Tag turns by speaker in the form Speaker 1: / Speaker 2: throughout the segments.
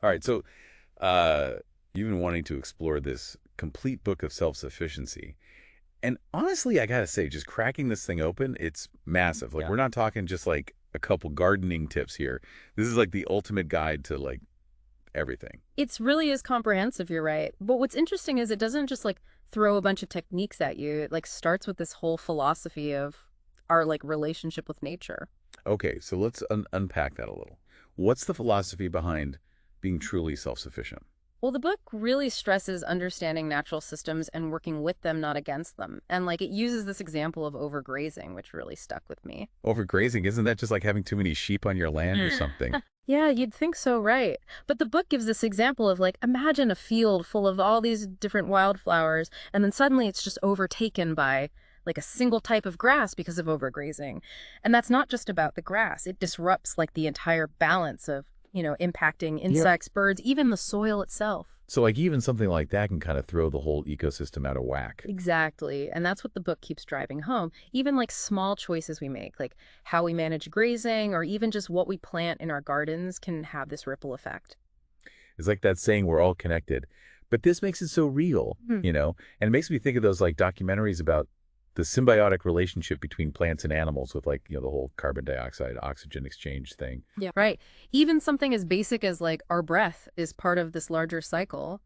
Speaker 1: All right, so uh, you've been wanting to explore this complete book of self-sufficiency. And honestly, I gotta say, just cracking this thing open, it's massive. Like,
Speaker 2: Yeah.
Speaker 1: we're not talking just like a couple gardening tips here. This is like the ultimate guide to like everything.
Speaker 2: It's really is comprehensive, you're right. But what's interesting is it doesn't just like throw a bunch of techniques at you. It like starts with this whole philosophy of our like relationship with nature.
Speaker 1: Okay, so let's unpack that a little. What's the philosophy behind being truly self-sufficient?
Speaker 2: Well, the book really stresses understanding natural systems and working with them, not against them. And like it uses this example of overgrazing, which really stuck with me.
Speaker 1: Overgrazing, isn't that just like having too many sheep on your land or something?
Speaker 2: Yeah, you'd think so, right? But the book gives this example of like, imagine a field full of all these different wildflowers, and then suddenly it's just overtaken by like a single type of grass because of overgrazing. And that's not just about the grass. It disrupts like the entire balance of, impacting
Speaker 1: Yeah.
Speaker 2: insects, birds, even the soil itself.
Speaker 1: So like even something like that can kind of throw the whole ecosystem out of whack.
Speaker 2: Exactly. And that's what the book keeps driving home. Even like small choices we make, like how we manage grazing or even just what we plant in our gardens can have this ripple effect.
Speaker 1: It's like that saying we're all connected. But this makes it so real, And it makes me think of those like documentaries about the symbiotic relationship between plants and animals with like, the whole carbon dioxide oxygen exchange thing.
Speaker 2: Yeah. Right. Even something as basic as like our breath is part of this larger cycle.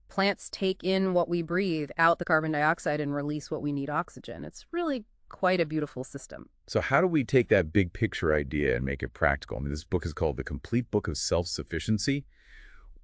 Speaker 2: Plants take in what we breathe, out the carbon dioxide, and release what we need oxygen. It's really quite a beautiful system.
Speaker 1: So how do we take that big picture idea and make it practical? I mean, this book is called The Complete Book of Self-Sufficiency.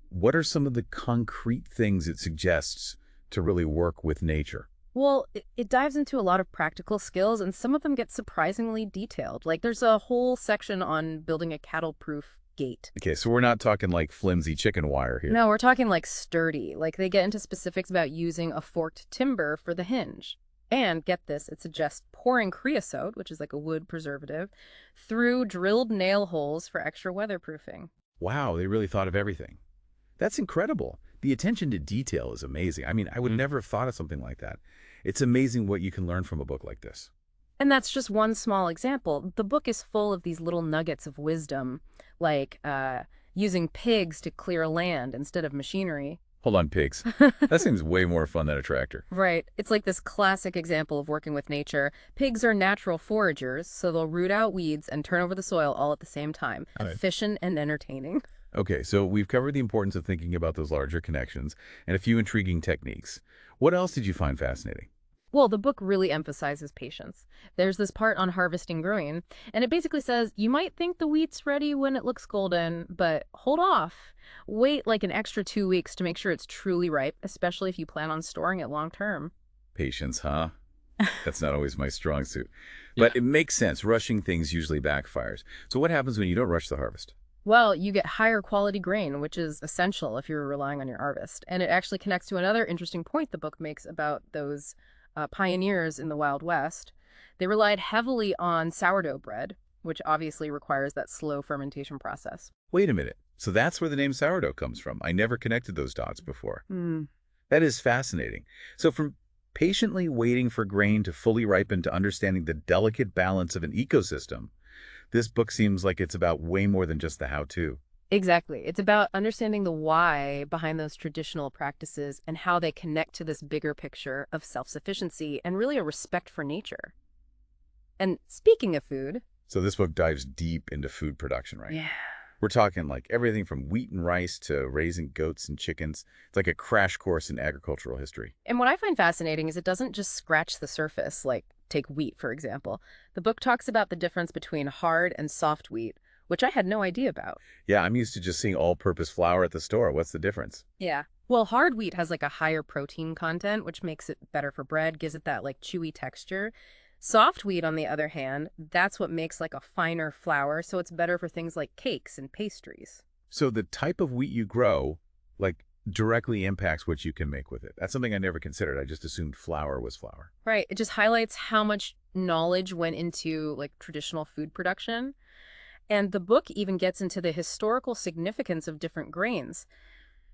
Speaker 1: What are some of the concrete things it suggests to really work with nature?
Speaker 2: Well, it dives into a lot of practical skills, and some of them get surprisingly detailed. Like there's a whole section on building a cattle-proof gate.
Speaker 1: Okay, so we're not talking like flimsy chicken wire here.
Speaker 2: No, we're talking like sturdy. Like they get into specifics about using a forked timber for the hinge. And get this, it suggests pouring creosote, which is like a wood preservative, through drilled nail holes for extra weatherproofing.
Speaker 1: Wow, they really thought of everything. That's incredible. The attention to detail is amazing. I mean, I would never have thought of something like that. It's amazing what you can learn from a book like this.
Speaker 2: And that's just one small example. The book is full of these little nuggets of wisdom, like using pigs to clear land instead of machinery.
Speaker 1: Hold on, pigs. That seems way more fun than a tractor.
Speaker 2: Right. It's like this classic example of working with nature. Pigs are natural foragers, so they'll root out weeds and turn over the soil all at the same time.
Speaker 1: Right.
Speaker 2: Efficient and entertaining.
Speaker 1: Okay, so we've covered the importance of thinking about those larger connections and a few intriguing techniques. What else did you find fascinating?
Speaker 2: Well, the book really emphasizes patience. There's this part on harvesting grain, and it basically says you might think the wheat's ready when it looks golden, but hold off. Wait like an extra 2 weeks to make sure it's truly ripe, especially if you plan on storing it long term.
Speaker 1: Patience, huh? That's not always my strong suit.
Speaker 2: Yeah.
Speaker 1: But it makes sense. Rushing things usually backfires. So what happens when you don't rush the harvest?
Speaker 2: Well, you get higher quality grain, which is essential if you're relying on your harvest. And it actually connects to another interesting point the book makes about those pioneers in the Wild West. They relied heavily on sourdough bread, which obviously requires that slow fermentation process.
Speaker 1: Wait a minute. So that's where the name sourdough comes from. I never connected those dots before.
Speaker 2: Hmm.
Speaker 1: That is fascinating. So from patiently waiting for grain to fully ripen to understanding the delicate balance of an ecosystem, this book seems like it's about way more than just the how-to.
Speaker 2: Exactly. It's about understanding the why behind those traditional practices and how they connect to this bigger picture of self-sufficiency and really a respect for nature. And speaking of food,
Speaker 1: So this book dives deep into food production, right?
Speaker 2: yeah.
Speaker 1: We're talking like everything from wheat and rice to raising goats and chickens. It's like a crash course in agricultural history.
Speaker 2: And what I find fascinating is it doesn't just scratch the surface, like take wheat, for example. The book talks about the difference between hard and soft wheat, which I had no idea about.
Speaker 1: Yeah, I'm used to just seeing all-purpose flour at the store. What's the difference?
Speaker 2: Yeah. Well, hard wheat has like a higher protein content, which makes it better for bread, gives it that like chewy texture. Soft wheat, on the other hand, that's what makes like a finer flour, so it's better for things like cakes and pastries.
Speaker 1: So the type of wheat you grow, like, directly impacts what you can make with it. That's something I never considered. I just assumed flour was flour.
Speaker 2: Right. It just highlights how much knowledge went into like traditional food production. And the book even gets into the historical significance of different grains.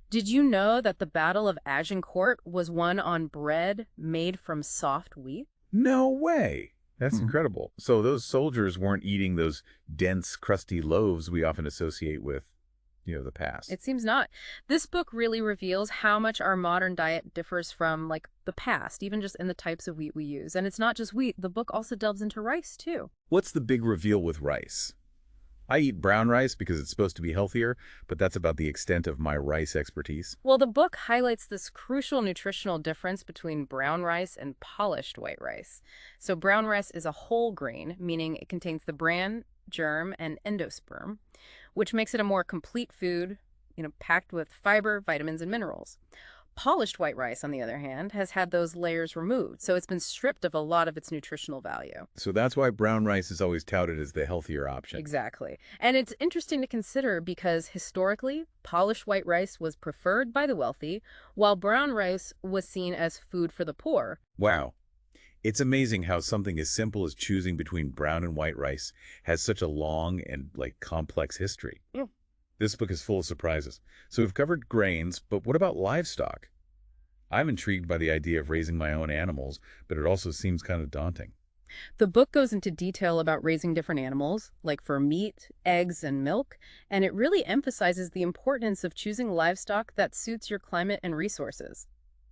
Speaker 2: Did you know that the Battle of Agincourt was won on bread made from soft wheat?
Speaker 1: No way. That's incredible. So those soldiers weren't eating those dense, crusty loaves we often associate with, the past.
Speaker 2: It seems not. This book really reveals how much our modern diet differs from, like, the past, even just in the types of wheat we use. And it's not just wheat. The book also delves into rice, too.
Speaker 1: What's the big reveal with rice? I eat brown rice because it's supposed to be healthier, but that's about the extent of my rice expertise.
Speaker 2: Well, the book highlights this crucial nutritional difference between brown rice and polished white rice. So brown rice is a whole grain, meaning it contains the bran, germ, and endosperm, which makes it a more complete food, packed with fiber, vitamins, and minerals. Polished white rice, on the other hand, has had those layers removed, so it's been stripped of a lot of its nutritional value.
Speaker 1: So that's why brown rice is always touted as the healthier option.
Speaker 2: Exactly. And it's interesting to consider because historically, polished white rice was preferred by the wealthy, while brown rice was seen as food for the poor.
Speaker 1: Wow. It's amazing how something as simple as choosing between brown and white rice has such a long and, complex history.
Speaker 2: Yeah.
Speaker 1: This book is full of surprises. So we've covered grains, but what about livestock? I'm intrigued by the idea of raising my own animals, but it also seems kind of daunting.
Speaker 2: The book goes into detail about raising different animals, like for meat, eggs, and milk, and it really emphasizes the importance of choosing livestock that suits your climate and resources.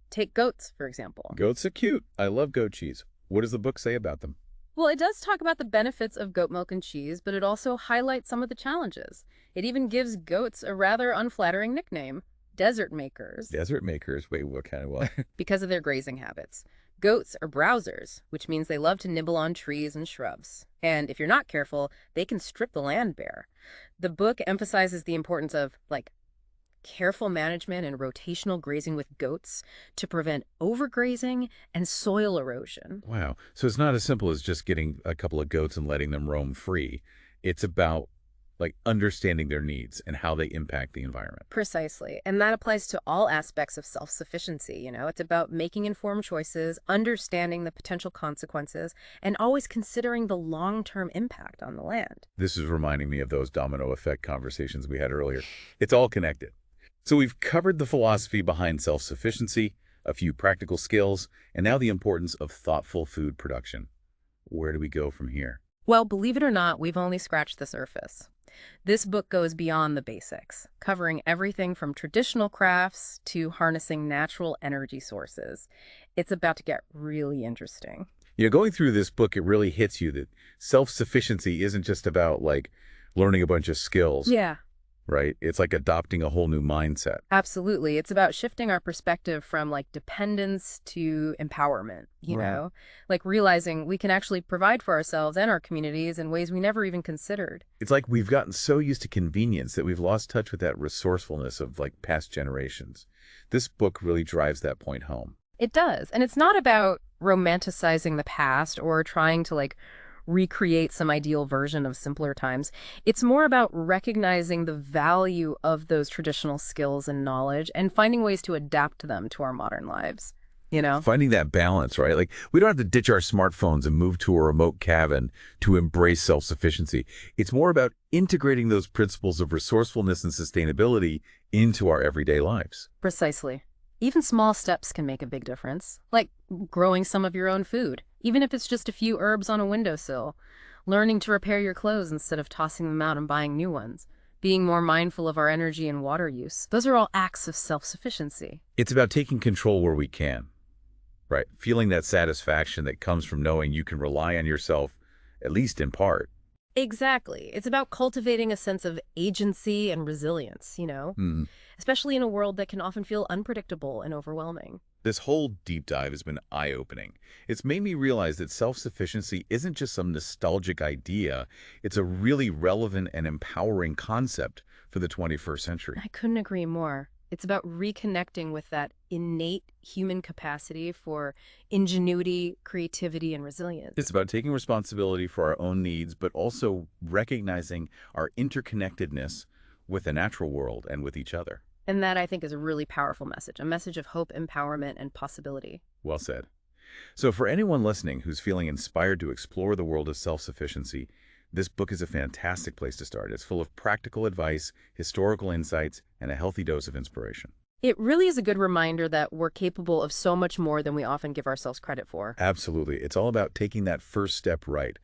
Speaker 2: Take goats, for example.
Speaker 1: Goats are cute. I love goat cheese. What does the book say about them?
Speaker 2: Well, it does talk about the benefits of goat milk and cheese, but it also highlights some of the challenges. It even gives goats a rather unflattering nickname, desert makers.
Speaker 1: Desert makers? Wait, what kind of what?
Speaker 2: Because of their grazing habits. Goats are browsers, which means they love to nibble on trees and shrubs. And if you're not careful, they can strip the land bare. The book emphasizes the importance of, careful management and rotational grazing with goats to prevent overgrazing and soil erosion.
Speaker 1: Wow. So it's not as simple as just getting a couple of goats and letting them roam free. It's about understanding their needs and how they impact the environment.
Speaker 2: Precisely. And that applies to all aspects of self-sufficiency. It's about making informed choices, understanding the potential consequences, and always considering the long-term impact on the land.
Speaker 1: This is reminding me of those domino effect conversations we had earlier. It's all connected. So we've covered the philosophy behind self-sufficiency, a few practical skills, and now the importance of thoughtful food production. Where do we go from here?
Speaker 2: Well, believe it or not, we've only scratched the surface. This book goes beyond the basics, covering everything from traditional crafts to harnessing natural energy sources. It's about to get really interesting.
Speaker 1: Going through this book, it really hits you that self-sufficiency isn't just about, learning a bunch of skills.
Speaker 2: Yeah.
Speaker 1: Right? It's like adopting a whole new mindset.
Speaker 2: Absolutely. It's about shifting our perspective from dependence to empowerment,
Speaker 1: Right.
Speaker 2: realizing we can actually provide for ourselves and our communities in ways we never even considered.
Speaker 1: It's like we've gotten so used to convenience that we've lost touch with that resourcefulness of past generations. This book really drives that point home.
Speaker 2: It does. And it's not about romanticizing the past or trying to recreate some ideal version of simpler times. It's more about recognizing the value of those traditional skills and knowledge and finding ways to adapt them to our modern lives.
Speaker 1: Finding that balance, right? We don't have to ditch our smartphones and move to a remote cabin to embrace self-sufficiency. It's more about integrating those principles of resourcefulness and sustainability into our everyday lives.
Speaker 2: Precisely. Even small steps can make a big difference, like growing some of your own food, even if it's just a few herbs on a windowsill, learning to repair your clothes instead of tossing them out and buying new ones, being more mindful of our energy and water use. Those are all acts of self-sufficiency.
Speaker 1: It's about taking control where we can, right? Feeling that satisfaction that comes from knowing you can rely on yourself, at least in part.
Speaker 2: Exactly. It's about cultivating a sense of agency and resilience, especially in a world that can often feel unpredictable and overwhelming.
Speaker 1: This whole deep dive has been eye-opening. It's made me realize that self-sufficiency isn't just some nostalgic idea. It's a really relevant and empowering concept for the 21st century.
Speaker 2: I couldn't agree more. It's about reconnecting with that innate human capacity for ingenuity, creativity, and resilience.
Speaker 1: It's about taking responsibility for our own needs, but also recognizing our interconnectedness with the natural world and with each other.
Speaker 2: And that, I think, is a really powerful message, a message of hope, empowerment, and possibility.
Speaker 1: Well said. So for anyone listening who's feeling inspired to explore the world of self-sufficiency, this book is a fantastic place to start. It's full of practical advice, historical insights, and a healthy dose of inspiration.
Speaker 2: It really is a good reminder that we're capable of so much more than we often give ourselves credit for.
Speaker 1: Absolutely. It's all about taking that first step right,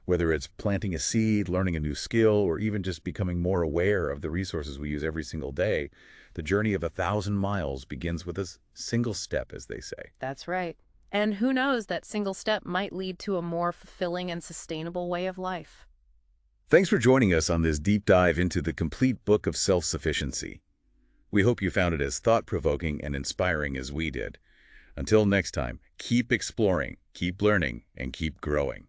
Speaker 1: Whether it's planting a seed, learning a new skill, or even just becoming more aware of the resources we use every single day, the journey of 1,000 miles begins with a single step, as they say.
Speaker 2: That's right. And who knows, that single step might lead to a more fulfilling and sustainable way of life.
Speaker 1: Thanks for joining us on this deep dive into the Complete Book of Self-Sufficiency. We hope you found it as thought-provoking and inspiring as we did. Until next time, keep exploring, keep learning, and keep growing.